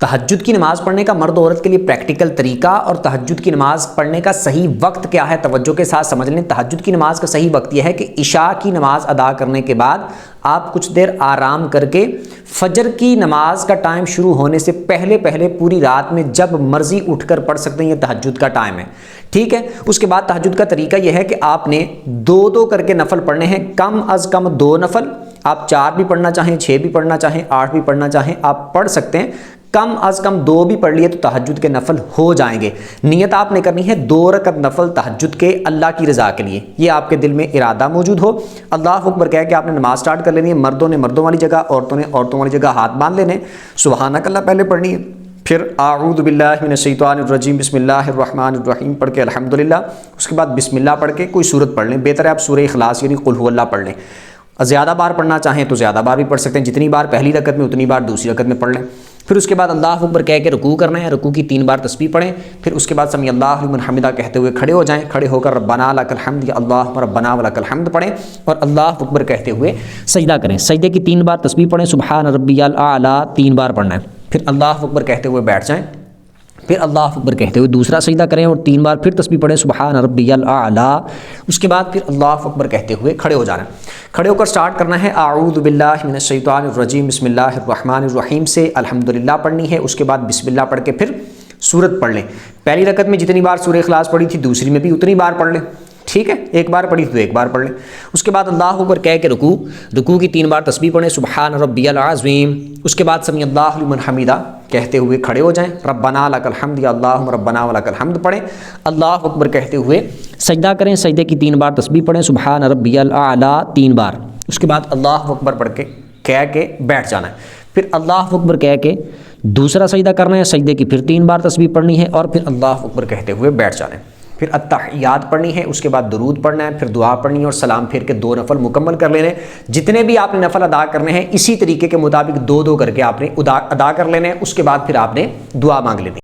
تہجد کی نماز پڑھنے کا مرد و عورت کے لیے پریکٹیکل طریقہ اور تہجد کی نماز پڑھنے کا صحیح وقت کیا ہے، توجہ کے ساتھ سمجھ لیں۔ تہجد کی نماز کا صحیح وقت یہ ہے کہ عشاء کی نماز ادا کرنے کے بعد آپ کچھ دیر آرام کر کے فجر کی نماز کا ٹائم شروع ہونے سے پہلے پوری رات میں جب مرضی اٹھ کر پڑھ سکتے ہیں، یہ تہجد کا ٹائم ہے، ٹھیک ہے۔ اس کے بعد تہجد کا طریقہ یہ ہے کہ آپ نے دو کر کے نفل پڑھنے ہیں، کم از کم 2 نفل، آپ 4 بھی پڑھنا چاہیں، 6 بھی پڑھنا چاہیں، 8 بھی پڑھنا چاہیں آپ پڑھ سکتے ہیں، کم از کم 2 بھی پڑھ لیے تو تہجد کے نفل ہو جائیں گے۔ نیت آپ نے کرنی ہے 2 رکعت نفل تہجد کے اللہ کی رضا کے لیے، یہ آپ کے دل میں ارادہ موجود ہو۔ اللہ اکبر کہہ کے آپ نے نماز سٹارٹ کر لینی ہے، مردوں نے مردوں والی جگہ، عورتوں نے عورتوں والی جگہ ہاتھ باندھ لینے، سبحانک اللہ پہلے پڑھنی ہے، پھر اعوذ باللہ من الشیطان الرجیم بسم اللہ الرحمن الرحیم پڑھ کے الحمدللہ، اس کے بعد بسم اللہ پڑھ کے کوئی سورت پڑھ لیں، بہتر ہے آپ سورہ اخلاص یعنی قل هو اللہ پڑھ لیں۔ زیادہ بار پڑھنا چاہیں تو زیادہ بار بھی پڑھ سکتے ہیں، جتنی بار پہلی رکعت میں اتنی بار دوسری رکعت میں پڑھ لیں۔ پھر اس کے بعد اللہ اکبر کہہ کے رکوع کرنا ہے، رکوع کی 3 بار تسبیح پڑھیں، پھر اس کے بعد سمیع اللہ لمن حمدہ کہتے ہوئے کھڑے ہو جائیں، کھڑے ہو کر ربنا لک الحمد یا اللہ ربنا ولک الحمد پڑھیں اور اللہ اکبر کہتے ہوئے سجدہ کریں، سجدے کی 3 بار تسبیح پڑھیں، سبحان ربی الاعلی 3 بار پڑھنا ہے، پھر اللہ اکبر کہتے ہوئے بیٹھ جائیں، پھر اللہ اکبر کہتے ہوئے دوسرا سجدہ کریں اور 3 بار پھر تسبیح پڑھیں سبحان ربی الاعلی، اس کے بعد پھر اللہ اکبر کہتے ہوئے کھڑے ہو جانا ہے۔ کھڑے ہو کر سٹارٹ کرنا ہے اعوذ باللہ من الشیطان الرجیم بسم اللہ الرحمن الرحیم سے الحمدللہ پڑھنی ہے، اس کے بعد بسم اللہ پڑھ کے پھر سورت پڑھ لیں۔ پہلی رکعت میں جتنی بار سورہ اخلاص پڑھی تھی دوسری میں بھی اتنی بار پڑھ لیں، ٹھیک ہے، 1 بار پڑھی تو 1 بار پڑھ لیں۔ اس کے بعد اللہ اکبر کہہ کے رکوع کی 3 بار تسبیح پڑھیں سبحان ربی العظیم، اس کے بعد سمیع اللہ لمن حمیدہ کہتے ہوئے کھڑے ہو جائیں، ربنا لک الحمد یا اللہ ربنا ولک الحمد پڑھیں، اللہ اکبر کہتے ہوئے سجدہ کریں، سجدے کی 3 بار تسبیح پڑھیں سبحان ربی الاعلی 3 بار، اس کے بعد اللہ اکبر پڑھ کے کہہ کے بیٹھ جانا ہے، پھر اللہ اکبر کہہ کے دوسرا سجدہ کرنا ہے، سجدے کی پھر 3 بار تسبیح پڑھنی ہے اور پھر اللہ اکبر کہتے ہوئے بیٹھ جانا ہے، پھر التحیات پڑھنی ہے، اس کے بعد درود پڑھنا ہے، پھر دعا پڑھنی ہے اور سلام پھیر کے 2 نفل مکمل کر لینے۔ جتنے بھی آپ نے نفل ادا کرنے ہیں اسی طریقے کے مطابق 2 کر کے آپ نے ادا کر لینے ہیں، اس کے بعد پھر آپ نے دعا مانگ لینی۔